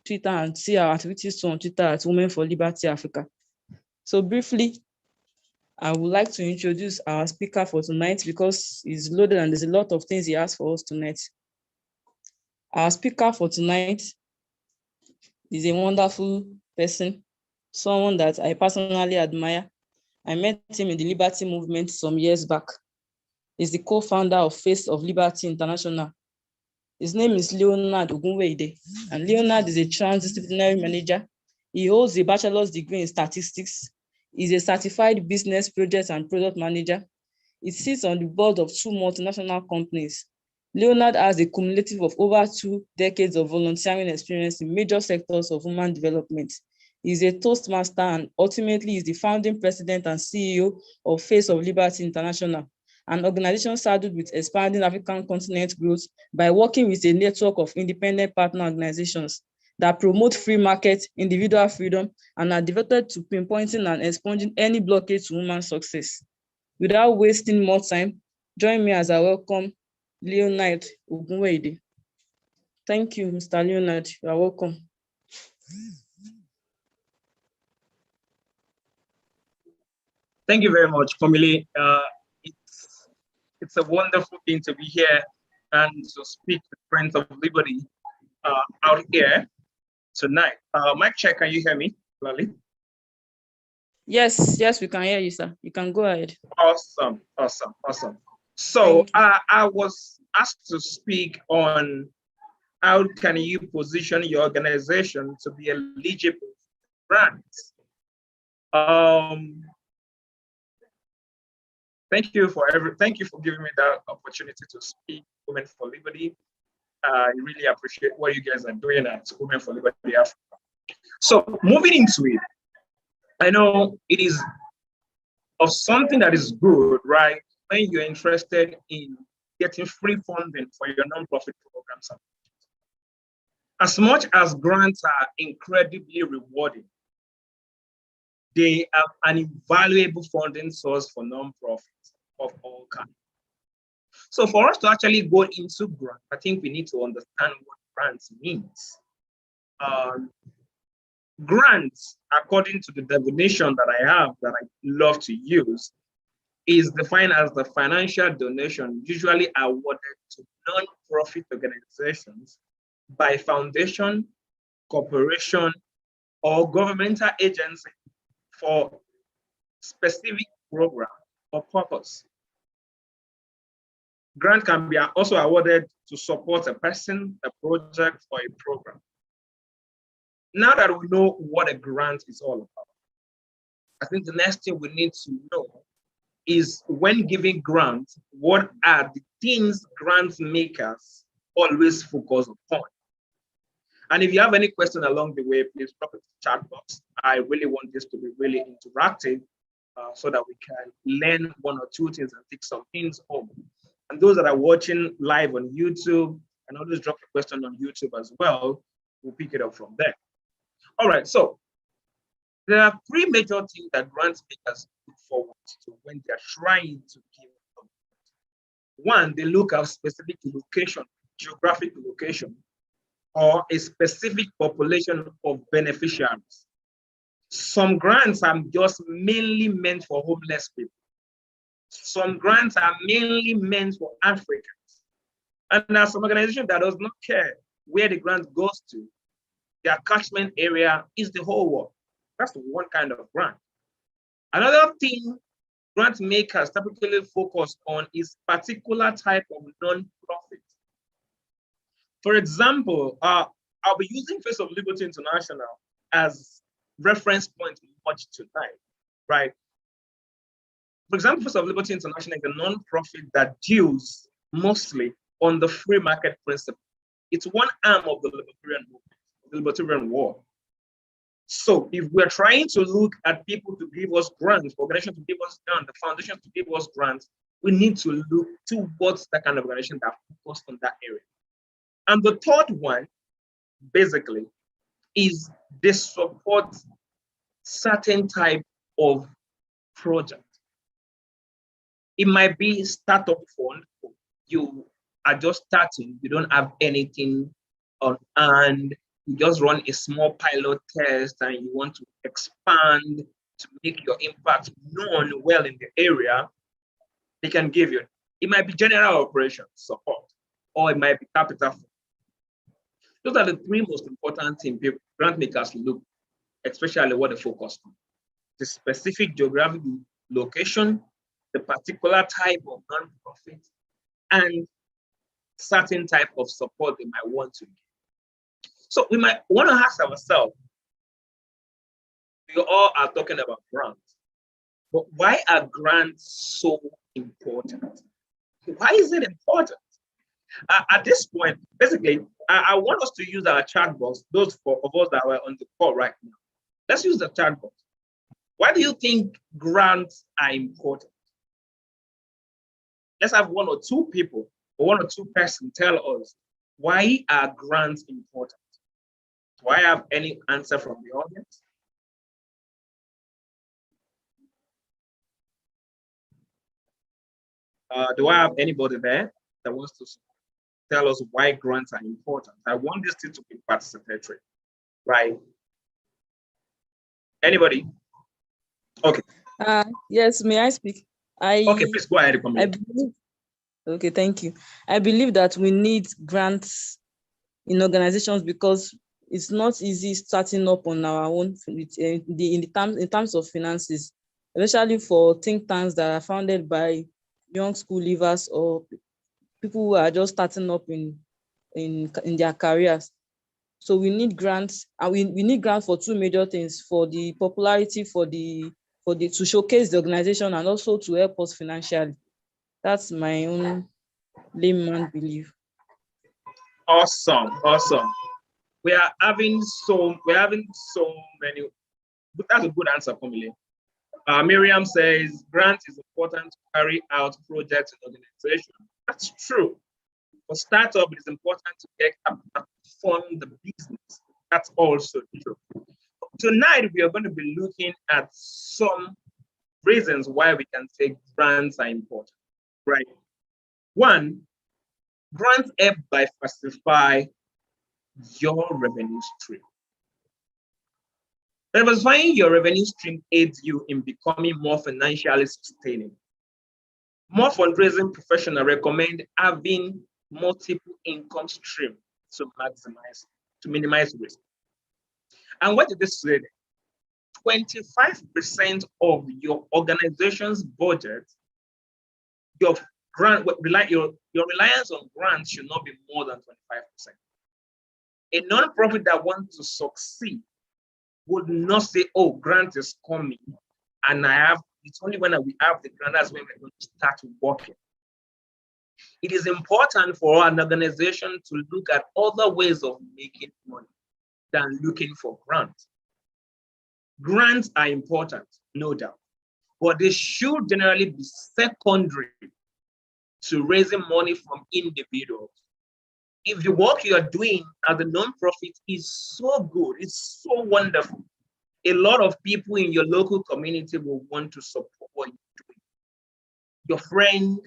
Twitter and see our activities on Twitter at Women for Liberty Africa. So briefly, I would like to introduce our speaker for tonight because he's loaded and there's a lot of things he has for us tonight. Our speaker for tonight is a wonderful person, someone that I personally admire. I met him in the Liberty Movement some years back. He's the co-founder of Face of Liberty International. His name is Leonard Ogunweide, and Leonard is a transdisciplinary manager. He holds a bachelor's degree in statistics. He's a certified business project and product manager. He sits on the board of 2 multinational companies. Leonard has a cumulative of over 2 decades of volunteering experience in major sectors of human development. He's a Toastmaster and ultimately is the founding president and CEO of Face of Liberty International, an organization saddled with expanding African continent growth by working with a network of independent partner organizations that promote free market, individual freedom, and are devoted to pinpointing and expunging any blockade to human success. Without wasting more time, join me as I welcome Leonard Ogunweide. Thank you, Mr. Leonard. You are welcome. Thank you very much, Komile. It's a wonderful thing to be here and to speak with Friends of Liberty out here tonight. Mic check, can you hear me, Lali? Yes, we can hear you, sir. You can go ahead. Awesome. So I was asked to speak on how can you position your organization to be eligible for grants. Thank you for giving me that opportunity to speak Women for Liberty. I really appreciate what you guys are doing at Women for Liberty Africa. So moving into it, I know it is of something that is good, right? When you're interested in getting free funding for your nonprofit programs. As much as grants are incredibly rewarding, they are an invaluable funding source for nonprofits of all kinds. So for us to actually go into grants, I think we need to understand what grants means. Grants, according to the definition that I have, that I love to use, is defined as the financial donation usually awarded to non-profit organizations by foundation, corporation, or governmental agency for specific program or purpose. Grant can be also awarded to support a person, a project, or a program. Now that we know what a grant is all about, I think the next thing we need to know is when giving grants, what are the things grant makers always focus upon? And if you have any question along the way, please drop it in the chat box. I really want this to be really interactive so that we can learn 1 or 2 things and take some things home. And those that are watching live on YouTube, and always drop a question on YouTube as well, we'll pick it up from there. All right, so there are 3 major things that grant makers look forward to when they're trying to give them. 1, they look at specific location, geographic location, or a specific population of beneficiaries. Some grants are just mainly meant for homeless people. Some grants are mainly meant for Africans. And there's some organization that does not care where the grant goes to. Their catchment area is the whole world. That's one kind of grant. Another thing grant makers typically focus on is particular type of non-profit. For example, I'll be using Face of Liberty International as reference point much tonight, right? For example, Face of Liberty International is a non-profit that deals mostly on the free market principle. It's one arm of the libertarian movement, the libertarian war. So if we're trying to look at people to give us grants, organizations to give us grants, the foundations to give us grants, we need to look towards that kind of organization that focus on that area. And the third one, basically, is they support certain type of project. It might be startup fund. You are just starting, you don't have anything on hand, you just run a small pilot test and you want to expand to make your impact known well in the area, they can give you. It might be general operations support, or it might be capital. Those are the three most important things grant makers look, especially what they focus on. The specific geographic location, the particular type of non-profit, and certain type of support they might want to give. So we might want to ask ourselves, we all are talking about grants, but why are grants so important? Why is it important? At this point, basically, I want us to use our chat box, those of us that are on the call right now. Let's use the chat box. Why do you think grants are important? Let's have one or two people or one or two persons tell us, why are grants important? Do I have any answer from the audience? Do I have anybody there that wants to tell us why grants are important? I want this thing to be participatory, right? Anybody? Okay. Yes, may I speak? Okay, please go ahead. Okay, thank you. I believe that we need grants in organizations because it's not easy starting up on our own in terms of finances, especially for think tanks that are founded by young school leavers or people who are just starting up in their careers. So we need grants, and we need grants for two major things: for the popularity, to showcase the organization, and also to help us financially. That's my own layman belief. Awesome. We are having so many. But that's a good answer, Komile. Miriam says grant is important to carry out projects in organization. That's true. For startup, it is important to get capital to fund the business. That's also true. Tonight, we are going to be looking at some reasons why we can say grants are important, right? One, grants help diversify your revenue stream. Diversifying your revenue stream aids you in becoming more financially sustainable. More fundraising professionals recommend having multiple income streams to minimize risk. And what did this say? 25% of your organization's budget, your reliance on grants should not be more than 25%. A nonprofit that wants to succeed would not say, oh, grant is coming, and it's only when we have the grant that's when we're going to start working. It is important for an organization to look at other ways of making money than looking for grants. Grants are important, no doubt, but they should generally be secondary to raising money from individuals. If the work you are doing as a nonprofit is so good, it's so wonderful, a lot of people in your local community will want to support what you're doing. Your friend,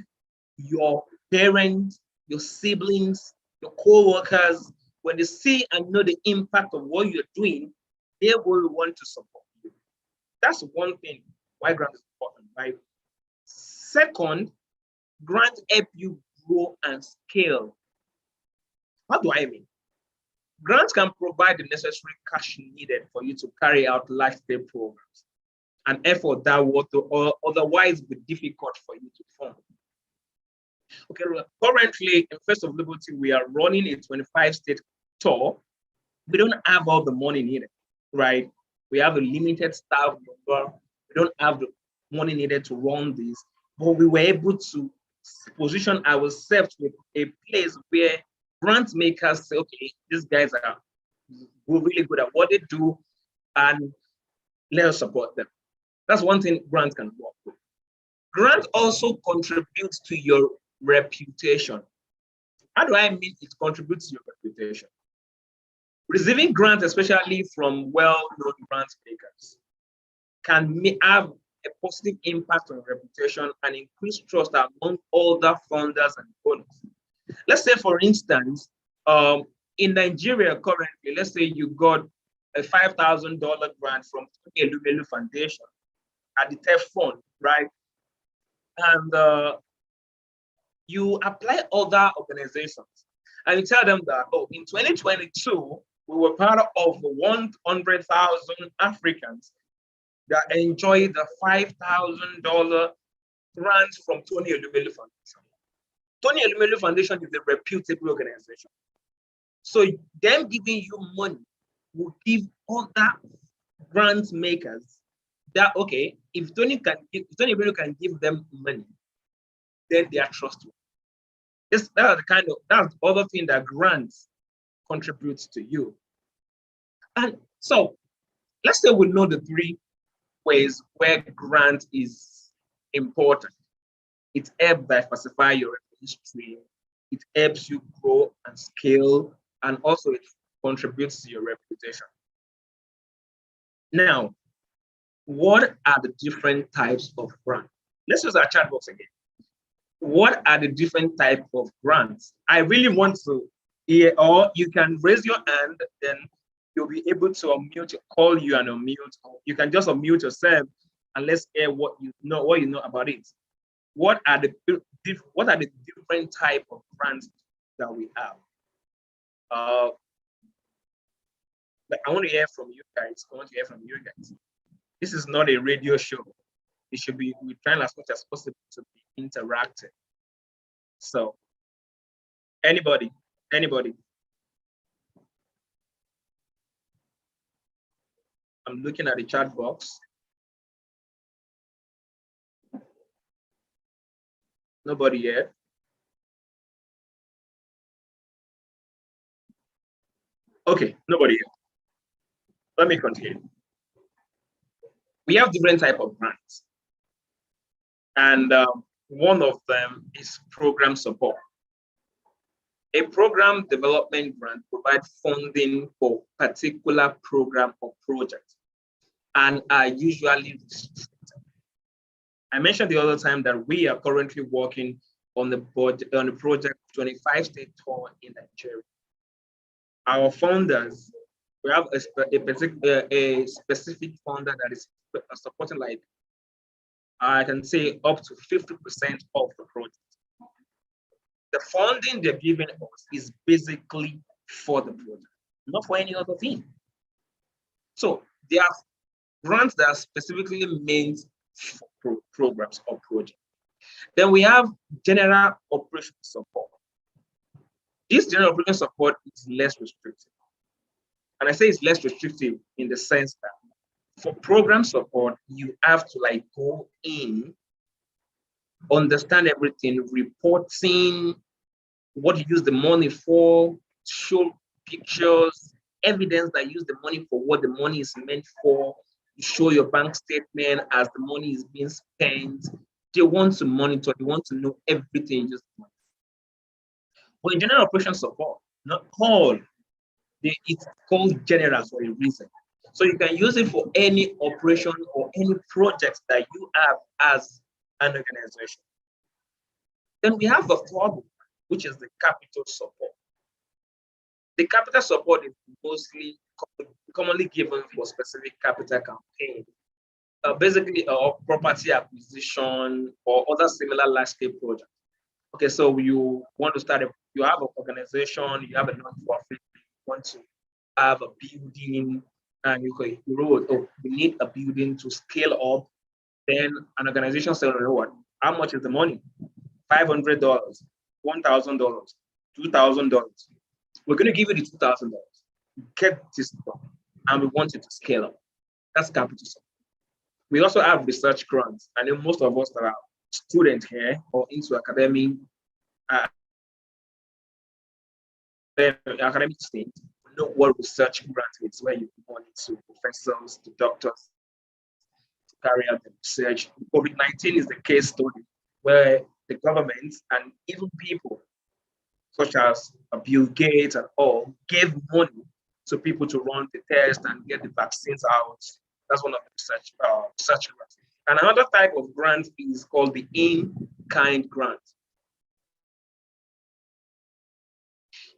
your parents, your siblings, your co-workers, when they see and know the impact of what you're doing, they will want to support you. That's one thing why grant is important, right? Second, grants help you grow and scale. What do I mean? Grants can provide the necessary cash needed for you to carry out large-scale programs, an effort that would otherwise be difficult for you to fund. Okay, currently in First of Liberty, we are running a 25-state tour. We don't have all the money needed, right? We have a limited staff number. We don't have the money needed to run this, but we were able to position ourselves with a place where grant makers say, okay, these guys are really good at what they do, and let us support them. That's one thing grants can work with. Grant also contributes to your reputation. How do I mean it contributes to your reputation? Receiving grants, especially from well-known grant makers, can have a positive impact on reputation and increase trust among other funders and donors. Let's say, for instance, In Nigeria currently, let's say you got a $5,000 grant from the Elumelu Foundation at the TEF fund, right? And you apply other organizations and you tell them that, oh, in 2022, we were part of 100,000 Africans that enjoyed the $5,000 grant from Tony Elumelu Foundation. Tony Elumelu Foundation is a reputable organization. So them giving you money will give other grant makers that, okay, if Tony Elumelu can give them money, then they are trustworthy. That's the other thing that grants contributes to you. And so let's say we know the three ways where grant is important. It helps diversify your revenue stream. It helps you grow and scale, and also it contributes to your reputation. Now, what are the different types of grants? Let's use our chat box again. What are the different types of grants? I really want to hear, or you can raise your hand, then you'll be able to unmute, call you and unmute. You can just unmute yourself and let's hear what you know about it. What are the different type of grants that we have? But I want to hear from you guys. This is not a radio show. It should be, we're trying as much as possible to be interactive. So, anybody? I'm looking at the chat box. Nobody here. Okay, nobody here. Let me continue. We have different type of grants. And one of them is program support. A program development grant provides funding for particular program or project and are usually restricted. I mentioned the other time that we are currently working on the project 25 state tour in Nigeria. Our funders, we have a specific funder that is supporting, like, I can say up to 50% of the project. The funding they're giving us is basically for the project, not for any other thing. So there are grants that are specifically meant for programs or projects. Then we have general operation support. This general operation support is less restrictive. And I say it's less restrictive in the sense that for program support, you have to like go in, understand everything, reporting, what you use the money for, show pictures, evidence that you use the money for what the money is meant for, you show your bank statement as the money is being spent. They want to monitor, they want to know everything. But in general operation support, not all, it's called general for a reason. So you can use it for any operation or any project that you have as an organization. Then we have the third one, which is the capital support. The capital support is mostly commonly given for specific capital campaign, basically property acquisition or other similar large-scale projects. Okay, so you want to start you have an organization, you have a non-profit, you want to have a building, and you wrote, oh, we need a building to scale up. Then an organization says, you know what? How much is the money? $500, $1,000, $2,000. We're going to give you the $2,000. Get this done, and we want you to scale up. That's capital support. We also have research grants. I know most of us that are students here or into academic state know what research grant is, where you give money to professors, to doctors to carry out the research. COVID-19 is the case study where the government and even people such as Bill Gates and all gave money to people to run the test and get the vaccines out. That's one of the research grants. And another type of grant is called the in-kind grant.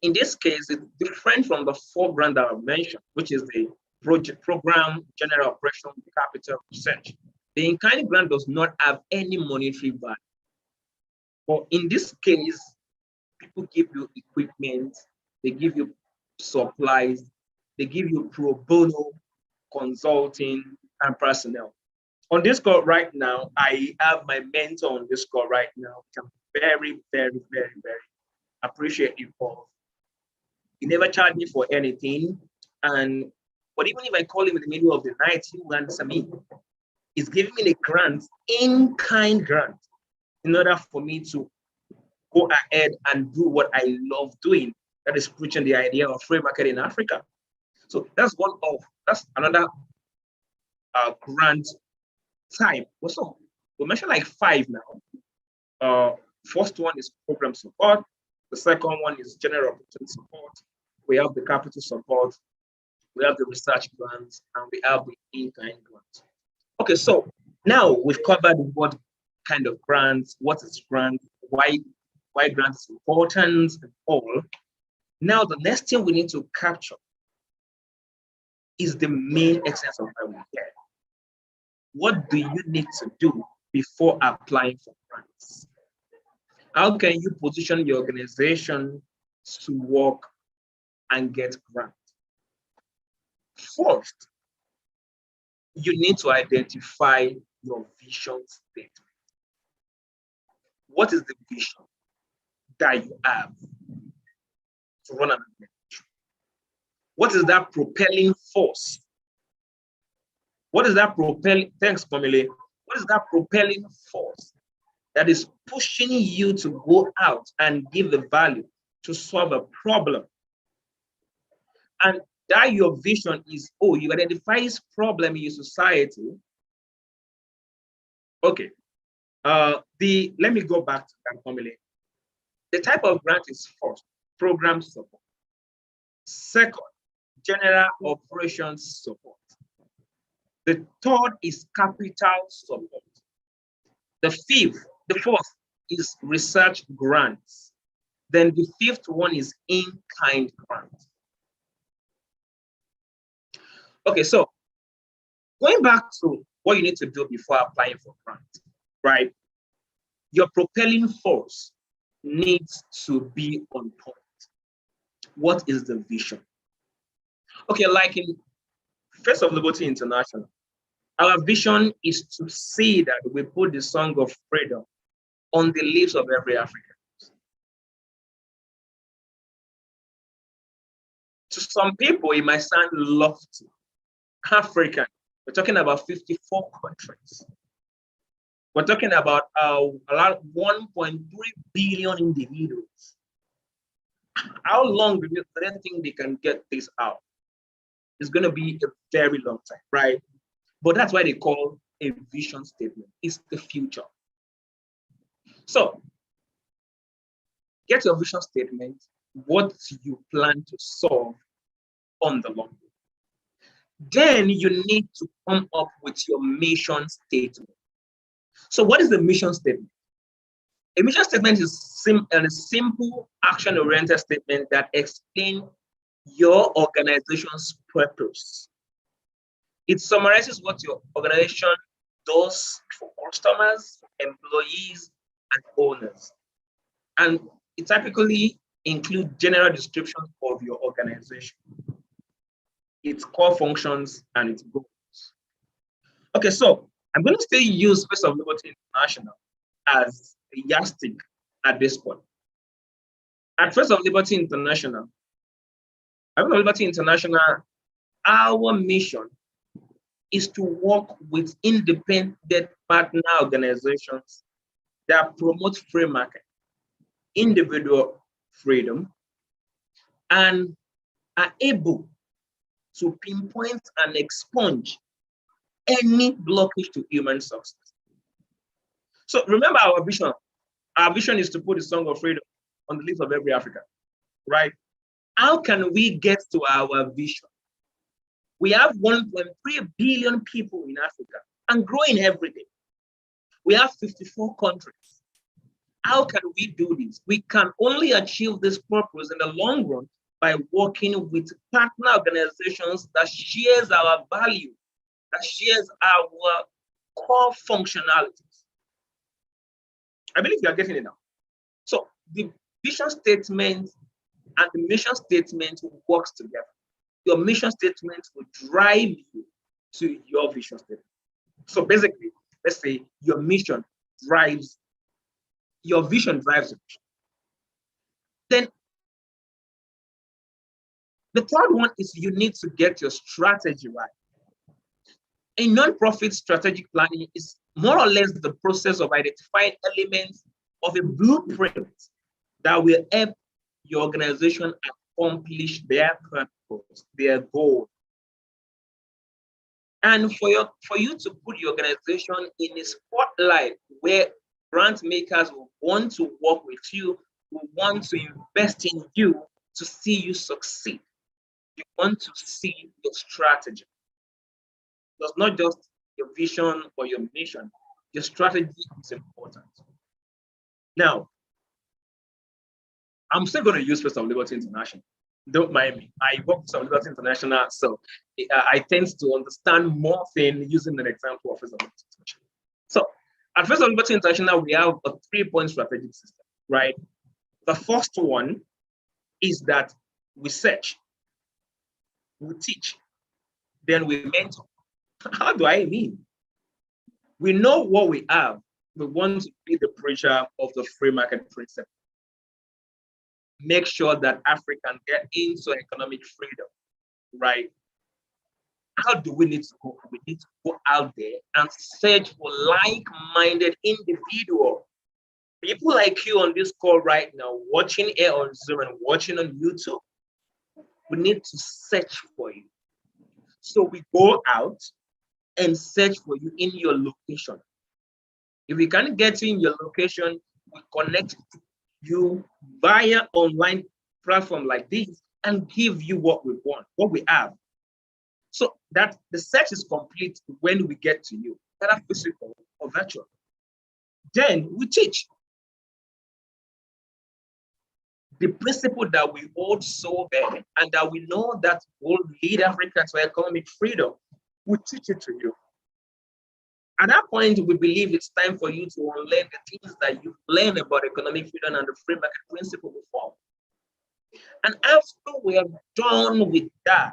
In this case, it's different from the 4 grants that I've mentioned, which is the project program, general operation, capital research. The in-kind grant does not have any monetary value. But in this case, people give you equipment, they give you supplies, they give you pro bono consulting and personnel. On this call right now, I have my mentor on this call right now, which I'm very, very, very, very appreciative of. He never charged me for anything. But even if I call him in the middle of the night, he will answer me. He's giving me a grant, in-kind grant, in order for me to go ahead and do what I love doing, that is preaching the idea of free market in Africa. So that's another grant type. So we mentioned like 5 now. First one is program support. The second one is general operations support. We have the capital support. We have the research grants, and we have the in-kind grants. Okay, so now we've covered what kind of grants, what is grant, why grant is important, and all. Now the next thing we need to capture is the main essence of how we get. What do you need to do before applying for grants? How can you position your organization to work and get grants? First, you need to identify your vision statement. What is the vision that you have to run an organization? What is that propelling force? What is that propelling? Thanks, Pamela. What is that propelling force that is pushing you to go out and give the value to solve a problem? And that your vision is, you identify this problem in your society. Okay. Let me go back to that formula. The type of grant is first, program support. Second, general operations support. The third is capital support. The fourth is research grants. Then the fifth one is in-kind grants. Okay, so going back to what you need to do before applying for grants, right? Your propelling force needs to be on point. What is the vision? Okay, like in Face of Liberty International, our vision is to see that we put the song of freedom on the lips of every African. To some people, it might sound lofty. African, we're talking about 54 countries. We're talking about around 1.3 billion individuals. How long do they think they can get this out? It's going to be a very long time, right? But that's why they call a vision statement. It's the future. So, get your vision statement, what you plan to solve on the long run. Then you need to come up with your mission statement. So what is the mission statement? A mission statement is a simple action-oriented statement that explains your organization's purpose. It summarizes what your organization does for customers, employees, and owners. And it typically includes general descriptions of your organization, its core functions, and its goals. Okay, so I'm going to still use Face of Liberty International as a yardstick at this point. At Face of Liberty International, our mission is to work with independent partner organizations that promote free market, individual freedom, and are able to pinpoint and expunge any blockage to human success. So remember our vision. Our vision is to put the song of freedom on the lips of every African, right? How can we get to our vision? We have 1.3 billion people in Africa and growing every day. We have 54 countries. How can we do this? We can only achieve this purpose in the long run by working with partner organizations that shares our value, that shares our core functionalities. I believe you are getting it now. So the vision statement and the mission statement works together. Your mission statement will drive you to your vision statement. So basically, let's say your mission drives, your vision drives your mission. Then the third one is you need to get your strategy right. A nonprofit strategic planning is more or less the process of identifying elements of a blueprint that will help your organization accomplish their purpose, their goal. And for you to put your organization in a spotlight where grant makers will want to work with you, will want to invest in you to see you succeed. You want to see your strategy. It's not just your vision or your mission. Your strategy is important. Now, I'm still going to use First of Liberty International. Don't mind me. I work with Liberty International, so I tend to understand more things using an example of First of Liberty International. So at First of Liberty International, we have a 3-point strategic system, right? The first one is that we search, we teach, then we mentor. How do I mean? We know what we have. We want to be the preacher of the free market principle. Make sure that Africans get into economic freedom, right? How do we need to go? We need to go out there and search for like-minded individuals. People like you on this call right now, watching here on Zoom and watching on YouTube. We need to search for you. So we go out and search for you in your location. If we can't get you in your location, we connect you via online platform like this and give you what we want, what we have. So that the search is complete when we get to you, whether physical or virtual. Then we teach. The principle that we hold so dear and that we know that will lead Africa to economic freedom, we teach it to you. At that point, we believe it's time for you to unlearn the things that you've learned about economic freedom and the free market principle before. And after we are done with that,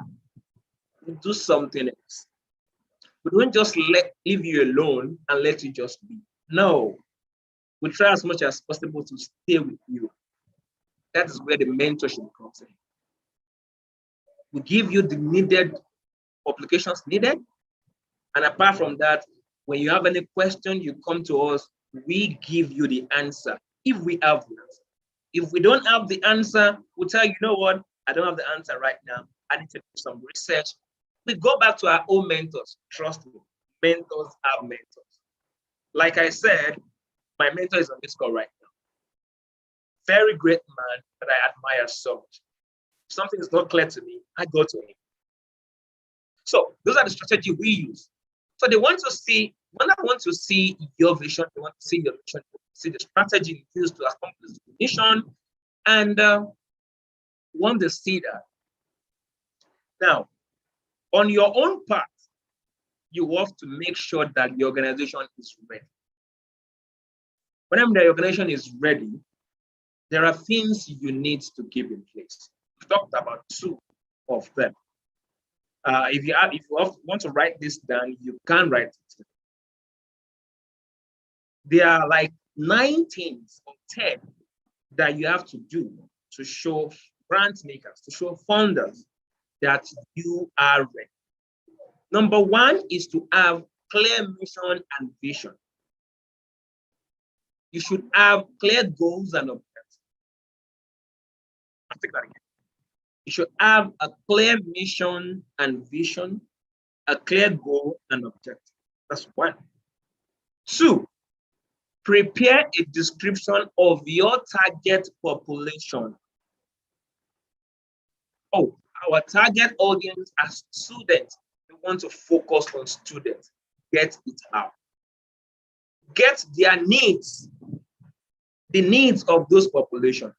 we do something else. We don't just leave you alone and let you just be. No, we try as much as possible to stay with you. That is where the mentorship comes in. We give you the needed applications needed. And apart from that, when you have any question, you come to us, we give you the answer, if we have the answer. If we don't have the answer, we'll tell you, you know what, I don't have the answer right now. I need to do some research. We go back to our own mentors. Trust me, mentors have mentors. Like I said, my mentor is on this call right now. Very great man that I admire so much. If something is not clear to me, I go to him. So those are the strategies we use. So they want to see, when I want to see your vision, they want to see your mission, see the strategy used to accomplish the mission, and want to see that. Now, on your own part, you have to make sure that the organization is ready. When the organization is ready, there are things you need to keep in place. We talked about 2 of them. If you want to write this down, you can write it. There are like 9 things or 10 that you have to do to show grant makers, to show funders that you are ready. Number 1 is to have clear mission and vision. You should have clear goals and objectives. I'll take that again. You should have a clear mission and vision, a clear goal and objective. That's 1. 2, prepare a description of your target population. Oh, our target audience are students. We want to focus on students. Get it out. Get their needs. the needs of those population.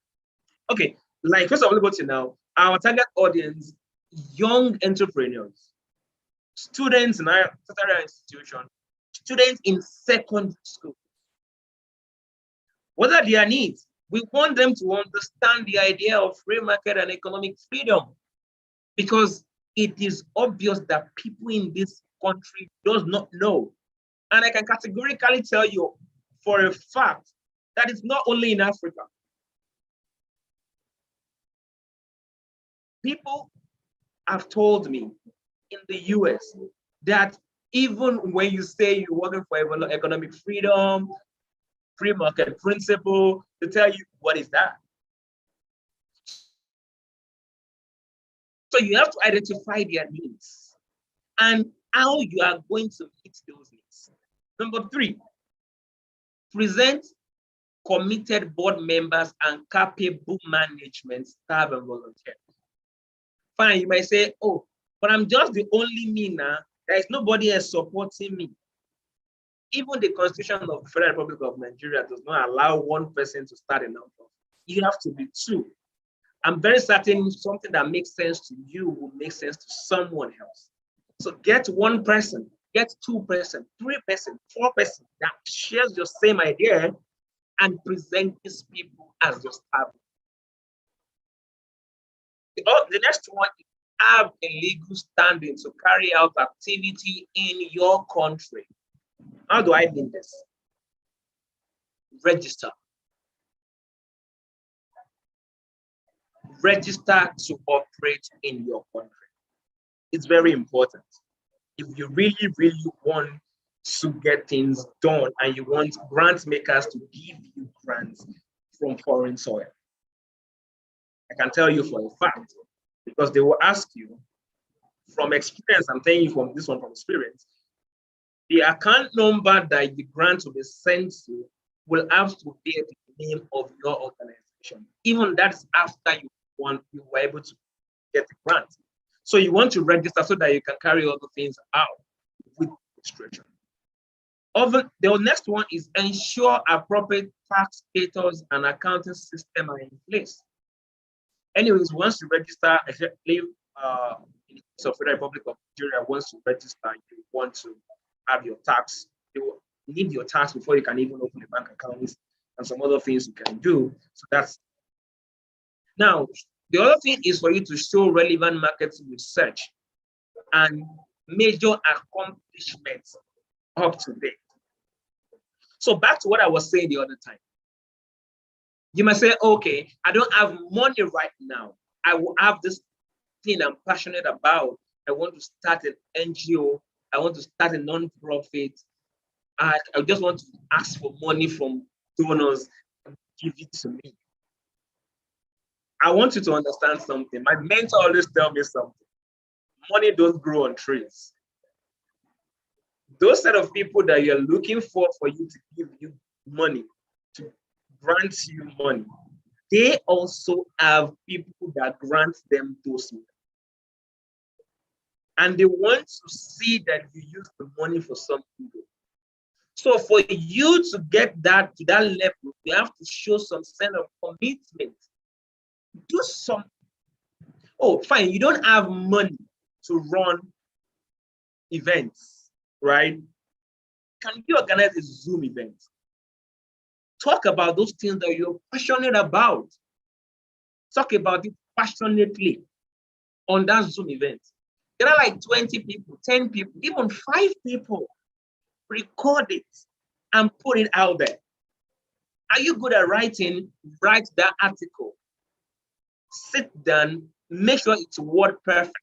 Okay, like first of all, about now, our target audience, young entrepreneurs, students in our tertiary institution, students in secondary school. What are their needs? We want them to understand the idea of free market and economic freedom, because it is obvious that people in this country does not know. And I can categorically tell you for a fact that it's not only in Africa. People have told me in the US that even when you say you're working for economic freedom, free market principle, to tell you what is that. So you have to identify their needs and how you are going to meet those needs. Number 3, present committed board members and capable management staff and volunteers. Fine, you might say, oh, but I'm just the only me now. There is nobody else supporting me. Even the Constitution of the Federal Republic of Nigeria does not allow one person to start a nonprofit. You have to be 2. I'm very certain something that makes sense to you will make sense to someone else. So get 1 person, get 2 person, 3 person, 4 person that shares your same idea and present these people as your staff. The next one is have a legal standing to carry out activity in your country. How do I mean this? Register. Register to operate in your country. It's very important. If you really, really want to get things done and you want grant makers to give you grants from foreign soil, I can tell you for a fact, because they will ask you from experience, I'm telling you from this one from experience, the account number that the grant will be sent to will have to be the name of your organization. Even that's after you were able to get the grant. So you want to register so that you can carry all the things out with registration. The next one is ensure appropriate tax status and accounting system are in place. Anyways, once you register, especially in the case of Federal Republic of Nigeria, once you register, you want to have your tax. You need your tax before you can even open a bank account and some other things you can do. So that's now the other thing is for you to show relevant market research and major accomplishments up to date. So back to what I was saying the other time. You might say, okay, I don't have money right now. I will have this thing I'm passionate about. I want to start an NGO. I want to start a non-profit. I just want to ask for money from donors and give it to me. I want you to understand something. My mentor always tells me something. Money don't grow on trees. Those set of people that you're looking for you to give you money, to grant you money, they also have people that grant them those money. And they want to see that you use the money for something good. So for you to get that to that level, you have to show some kind of commitment. Do something. Oh, fine, you don't have money to run events, right? Can you organize a Zoom event? Talk about those things that you're passionate about. Talk about it passionately on that Zoom event. There are like 20 people, 10 people, even 5 people. Record it and put it out there. Are you good at writing? Write that article. Sit down, make sure it's word perfect.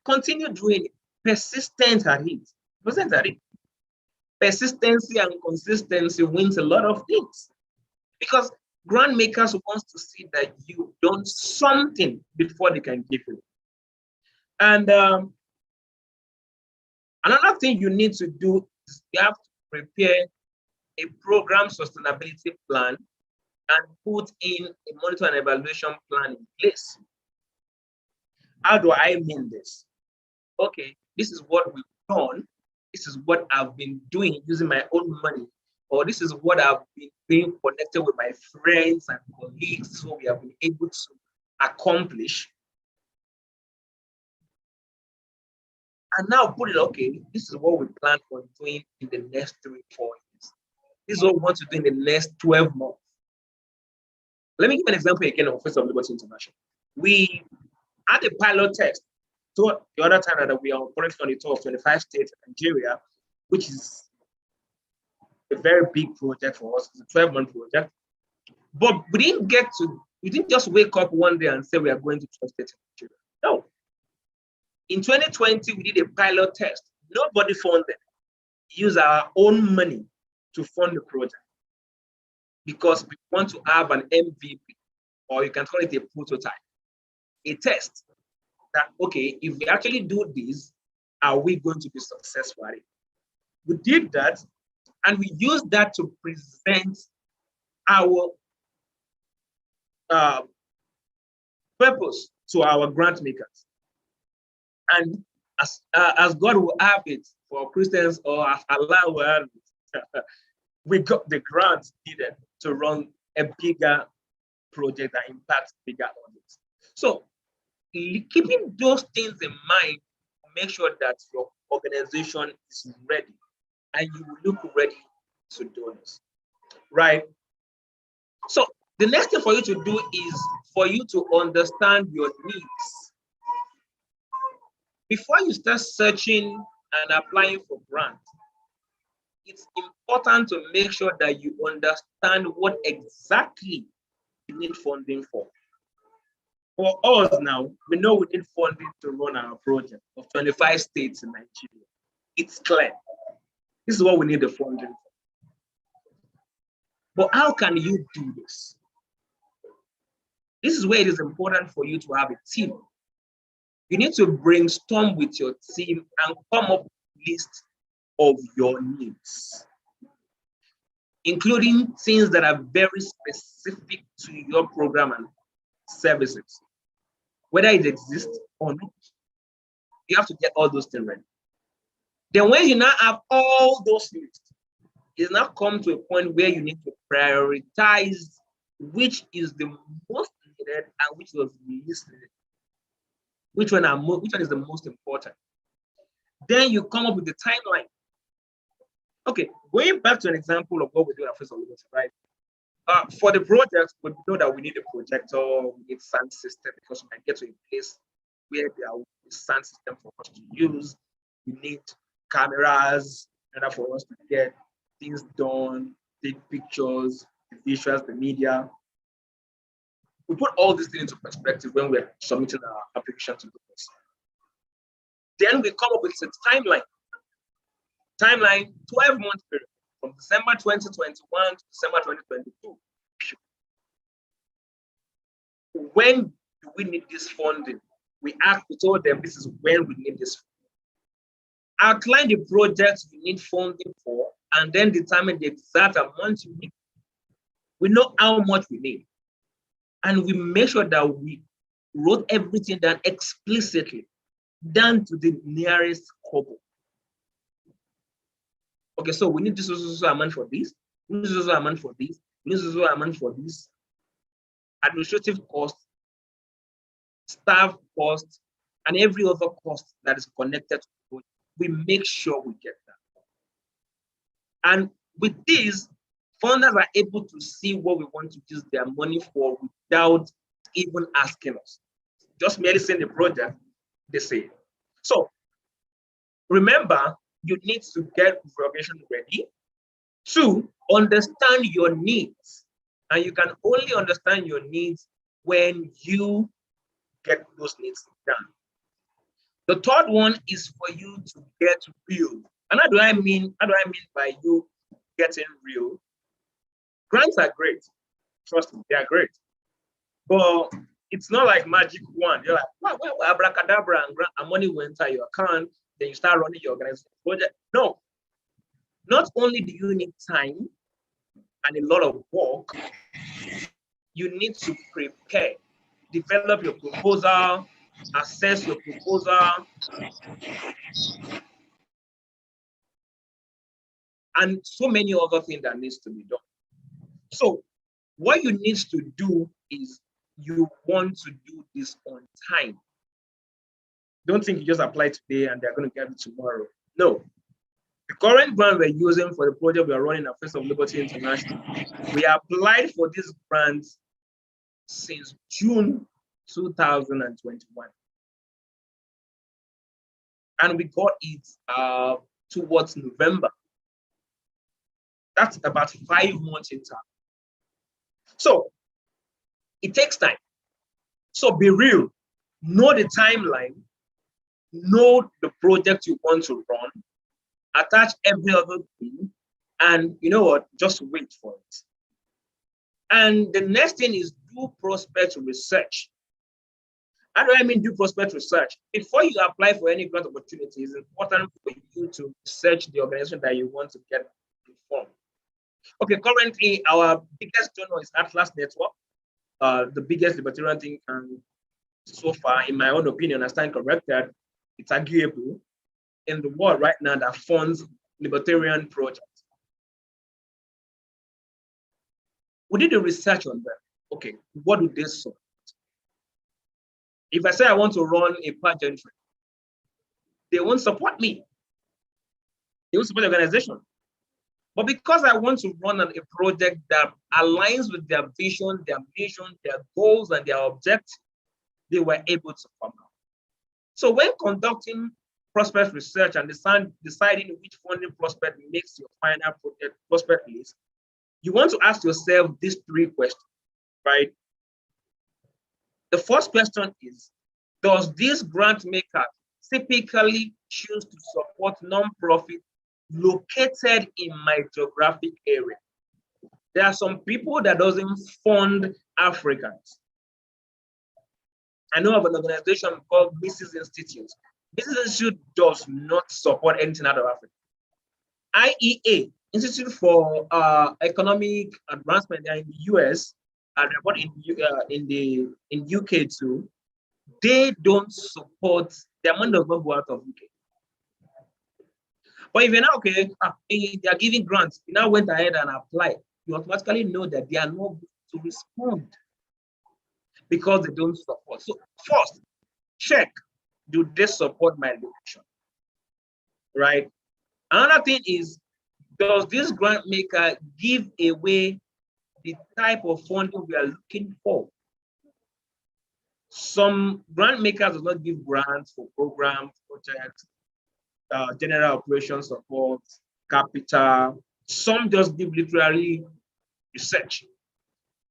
Continue doing it. Persistent at it. Persistent at it. Persistency and consistency wins a lot of things, because grant makers want to see that you've done something before they can give you. And another thing you need to do is you have to prepare a program sustainability plan and put in a monitor and evaluation plan in place. How do I mean this? Okay, this is what we've done. This is what I've been doing using my own money or this is what I've been being connected with my friends and colleagues, so we have been able to accomplish. And now put it, okay, this is what we plan on doing in the next 3-4 years. This is what we want to do in the next 12 months. Let me give an example again of First of Liberty International. We had a pilot test. So the other time that we are operating on a tour of 25 states in Nigeria, which is a very big project for us. It's a 12-month project. But we didn't just wake up one day and say we are going to 12 states in Nigeria. No. In 2020, we did a pilot test. Nobody funded. Use our own money to fund the project because we want to have an MVP, or you can call it a prototype, a test that, okay, if we actually do this, are we going to be successful at it? We did that, and we used that to present our purpose to our grant makers. And as God will have it for Christians, or as Allah will have it, we got the grants needed to run a bigger project that impacts bigger audience. So keeping those things in mind, make sure that your organization is ready and you look ready to donors, right? So the next thing for you to do is for you to understand your needs. Before you start searching and applying for grants, it's important to make sure that you understand what exactly you need funding for. For us now, we know we need funding to run our project of 25 states in Nigeria. It's clear. This is what we need the funding for. But how can you do this? This is where it is important for you to have a team. You need to brainstorm with your team and come up with a list of your needs, including things that are very specific to your program and services, whether it exists or not. You have to get all those things ready. Then when you now have all those lists, it's now come to a point where you need to prioritize which is the most needed and which was the least needed. Which one is the most important? Then you come up with the timeline. Okay, going back to an example of what we do at First of Liberty, right? For the project, we know that we need a projector, we need sound system, because we might get to a place where there are sound system for us to use. We need cameras in order for us to get things done, take pictures, the visuals, the media. We put all these things into perspective when we're submitting our application to this. Then we come up with a timeline. Timeline, 12-month period, from December 2021 to December 2022. When do we need this funding? We told them this is when we need this funding. Outline the projects you need funding for, and then determine the exact amount you need. We know how much we need. And we make sure that we wrote everything down explicitly, down to the nearest kobo. Okay, so we need this amount for this, we need this amount for this, we need this amount for this. Administrative costs, staff costs, and every other cost that is connected to the project. We make sure we get that. And with this, funders are able to see what we want to use their money for without even asking us. Just merely saying the project, they say. So remember, you need to get information ready. 2, understand your needs. And you can only understand your needs when you get those needs done. The third one is for you to get real. And how do I mean by you getting real? Grants are great. Trust me, they are great. But it's not like magic wand. You're like, wow, abracadabra, and money will enter your account, then you start running your organization project. No. Not only do you need time and a lot of work, you need to prepare, develop your proposal, assess your proposal, and so many other things that needs to be done. So what you need to do is you want to do this on time. Don't think you just apply today and they're going to get it tomorrow. No. The current grant we're using for the project we are running at Face of Liberty International, we applied for this grant since June 2021. And we got it towards November. That's about 5 months in time. So it takes time. So be real, know the timeline, know the project you want to run, attach every other thing, and you know what, just wait for it. And the next thing is do prospect research. How do I mean do prospect research? Before you apply for any grant opportunity, it's important for you to research the organization that you want to get informed. Okay, currently our biggest donor is Atlas Network, the biggest libertarian thing, and so far, in my own opinion, I stand corrected, it's arguable in the world right now that funds libertarian projects. We did a research on them. Okay, what do they support? If I say I want to run a pageantry, they won't support me. They won't support the organization. But because I want to run a project that aligns with their vision, their mission, their goals, and their objectives, they were able to come out. So when conducting prospect research and deciding which funding prospect makes your final prospect list, you want to ask yourself these 3 questions, right? The first question is, does this grant maker typically choose to support nonprofit located in my geographic area? There are some people that doesn't fund Africans. I know of an organization called Mises Institute. Mises Institute does not support anything out of Africa. IEA, Institute for Economic Advancement, they are in the US, and in UK too. They don't support, their money does not go out of UK. But if you're now, okay, they are giving grants, you now went ahead and applied, you automatically know that they are not going to respond because they don't support. So first, check, do they support my location, right? Another thing is, does this grant maker give away the type of funding we are looking for? Some grant makers do not give grants for programs, projects, general operations support, capital. Some just give literally research.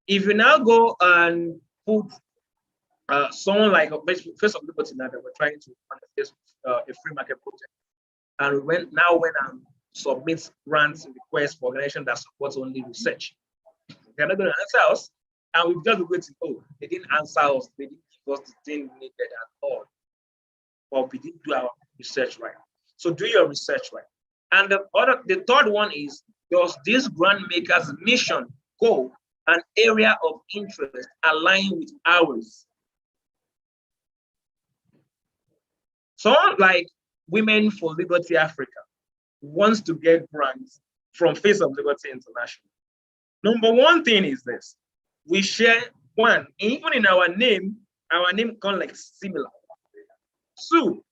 If you now go and put someone like Face of Liberty now that we're trying to manifest a free market project, and when and submit grants requests for organizations that supports only research, they're not going to answer us, and we've just been waiting. Oh, they didn't answer us. They didn't give us the thing we needed at all. But we didn't do our research right. So do your research right. And the third one is, does this grant maker's mission, goal, and area of interest align with ours? Someone like Women for Liberty Africa wants to get grants from Face of Liberty International. Number one thing is this: we share one, even in our name kind like similar. 2,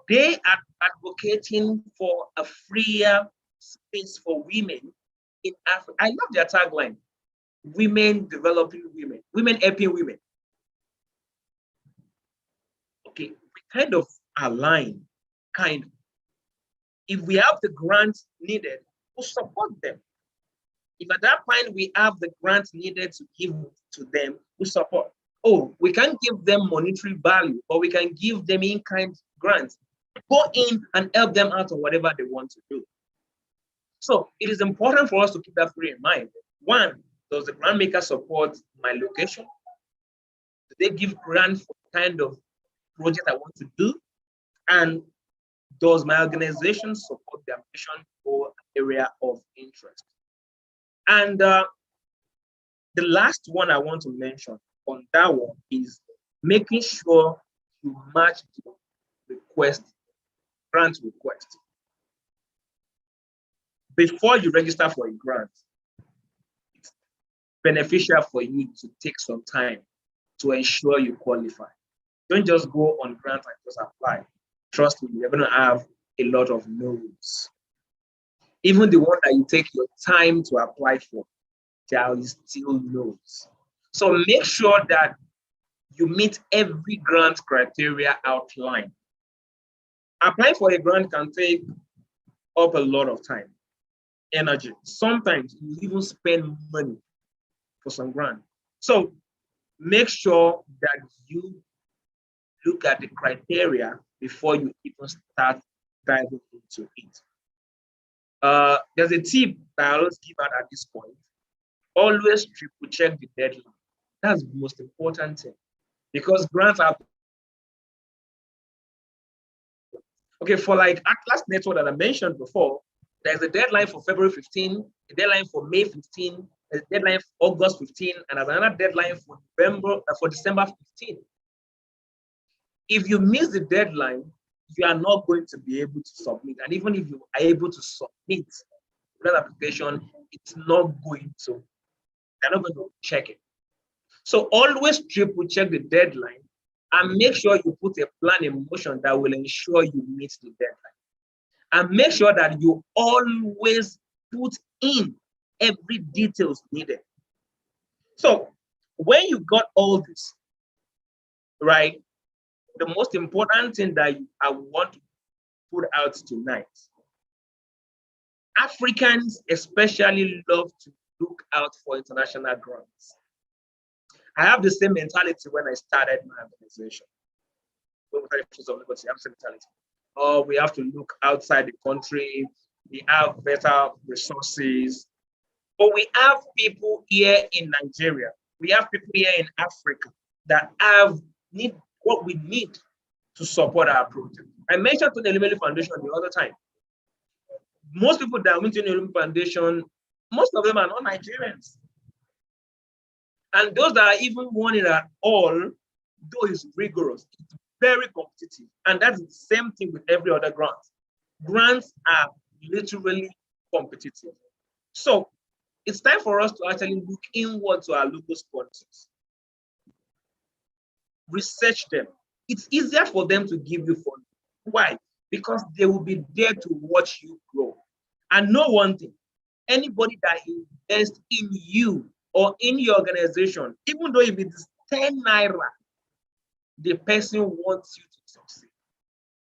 they are advocating for a freer space for women in Africa. I love their tagline: women developing women, women helping women. Okay, we kind of align, kind of. If we have the grants needed, we'll support them. If at that point we have the grants needed to give to them, we support. Oh, we can't give them monetary value, but we can give them in-kind grants. Go in and help them out on whatever they want to do. So it is important for us to keep that 3 in mind. 1, does the grant maker support my location? Do they give grants for the kind of project I want to do? And does my organization support their mission or area of interest? And the last one I want to mention on that one is making sure you match the request, grant request. before you register for a grant, it's beneficial for you to take some time to ensure you qualify. Don't just go on grant and just apply. Trust me, you're going to have a lot of no's. Even the one that you take your time to apply for, there is still no's. So make sure that you meet every grant criteria outlined. Applying for a grant can take up a lot of time, energy. Sometimes you even spend money for some grant. So make sure that you look at the criteria before you even start diving into it. There's a tip that I always give out at this point. Always triple check the deadline. That's the most important thing, because grants are okay for like Atlas Network that I mentioned before. There's a deadline for February 15, a deadline for May 15, a deadline for August 15, and there's another deadline for December 15. If you miss the deadline, you are not going to be able to submit. And even if you are able to submit that application, it's not going to, they're not going to check it. So always triple check the deadline and make sure you put a plan in motion that will ensure you meet the deadline. And make sure that you always put in every details needed. So when you got all this, right, the most important thing that I want to put out tonight, Africans especially love to look out for international grants. I have the same mentality when I started my organization. When we started Fruits of Liberty, I have the same mentality. Oh, we have to look outside the country. We have better resources. But we have people here in Nigeria. We have people here in Africa that need what we need to support our project. I mentioned to the Elumelu Foundation the other time. Most people that went to the Elumelu Foundation, most of them are not Nigerians. And those that are even wanting at all, though it's rigorous, it's very competitive. And that's the same thing with every other grant. Grants are literally competitive. So it's time for us to actually look inward to our local sponsors. Research them. It's easier for them to give you funding. Why? Because they will be there to watch you grow. And know one thing, anybody that invests in you or in your organization, even though if it is 10 naira, the person wants you to succeed.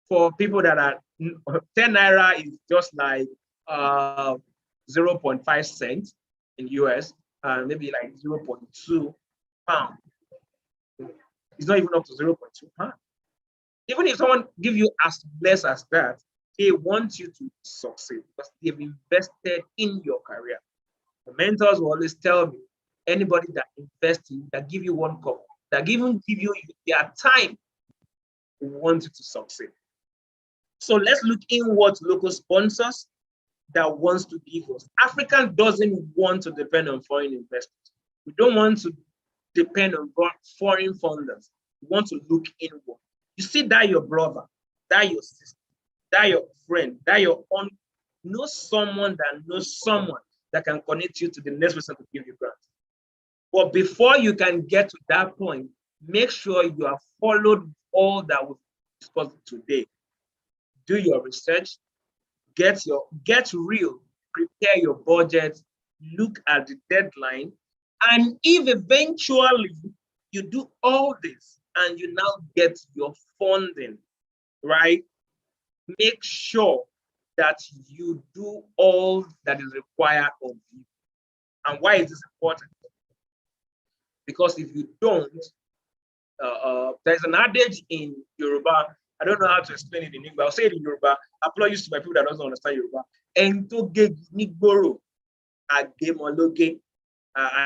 For people that are 10 naira is just like 0.5 cents in US, maybe like 0.2 pound. It's not even up to 0.2 pound. Even if someone gives you as less as that, they want you to succeed because they've invested in your career. The mentors will always tell me, anybody that invests in you, that give you one cup, that even give you their time, want you to succeed. So let's look inward to local sponsors that wants to give us. African doesn't want to depend on foreign investors. We don't want to depend on foreign funders. We want to look inward. You see that your brother, that your sister, that your friend, that your own, know someone that knows someone that can connect you to the next person to give you grant. But before you can get to that point, make sure you have followed all that we've discussed today. Do your research, get real, prepare your budget, look at the deadline, and if eventually you do all this and you now get your funding, right? Make sure that you do all that is required of you. And why is this important? Because if you don't, there's an adage in Yoruba. I don't know how to explain it in English. I'll say it in Yoruba. Apologies to my people that don't understand Yoruba. I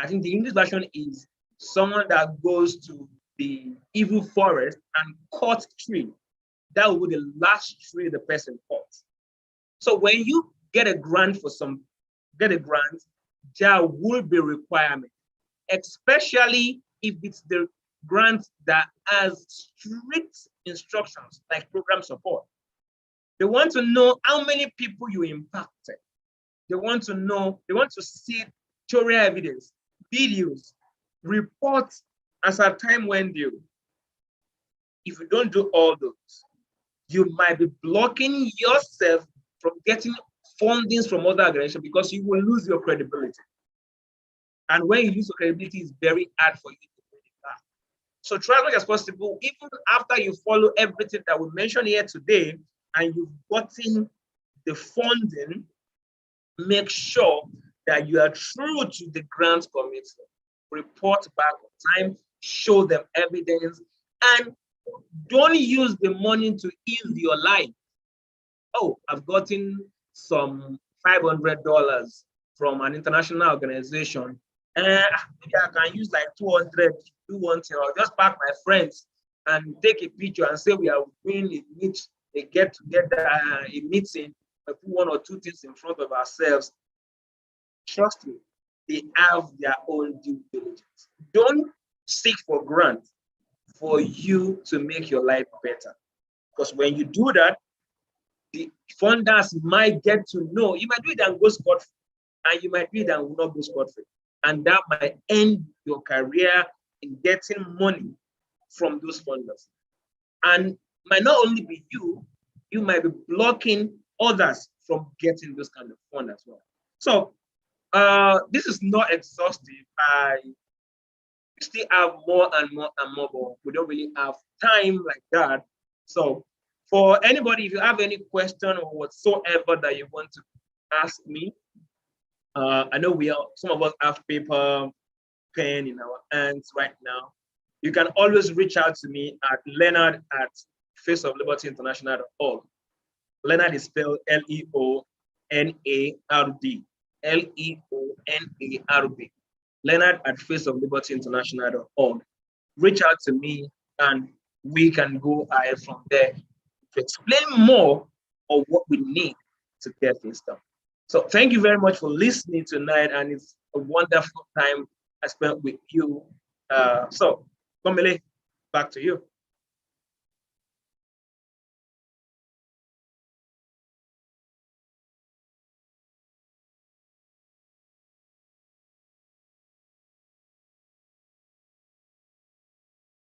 think the English version is someone that goes to the evil forest and cut tree. That will be the last tree the person cuts. So when you get a grant there will be requirement, especially if it's the grant that has strict instructions like program support. They want to know how many people you impacted. They want to know, they want to see theory evidence, videos, reports as a time when due. If you don't do all those, you might be blocking yourself from getting fundings from other organizations because you will lose your credibility. And when you lose your credibility, it's very hard for you to bring it back. So try as much as possible, even after you follow everything that we mentioned here today, and you've gotten the funding, make sure that you are true to the grant commitment. Report back on time, show them evidence, and don't use the money to ease your life. Oh, I've gotten some $500 from an international organization. Maybe I can use like 200 to do one thing, or just pack my friends and take a picture and say we are doing a get together, a meeting, put one or two things in front of ourselves. Trust me, they have their own due diligence. Don't seek for grant for you to make your life better. Because when you do that, the funders might get to know, you might do it and go scot-free, and you might do it and will not go scot-free. And that might end your career in getting money from those funders. And might not only be you, you might be blocking others from getting those kind of funds as well. So this is not exhaustive. We still have more and more and more, but we don't really have time like that. So for anybody, if you have any question or whatsoever that you want to ask me, I know some of us have paper, pen in our hands right now. You can always reach out to me at leonard@faceoflibertyinternational.org. Leonard is spelled Leonard, Leonard, Leonard@faceoflibertyinternational.org. Reach out to me and we can go ahead from there to explain more of what we need to get this done. So thank you very much for listening tonight, and it's a wonderful time I spent with you. So, Komile, back to you.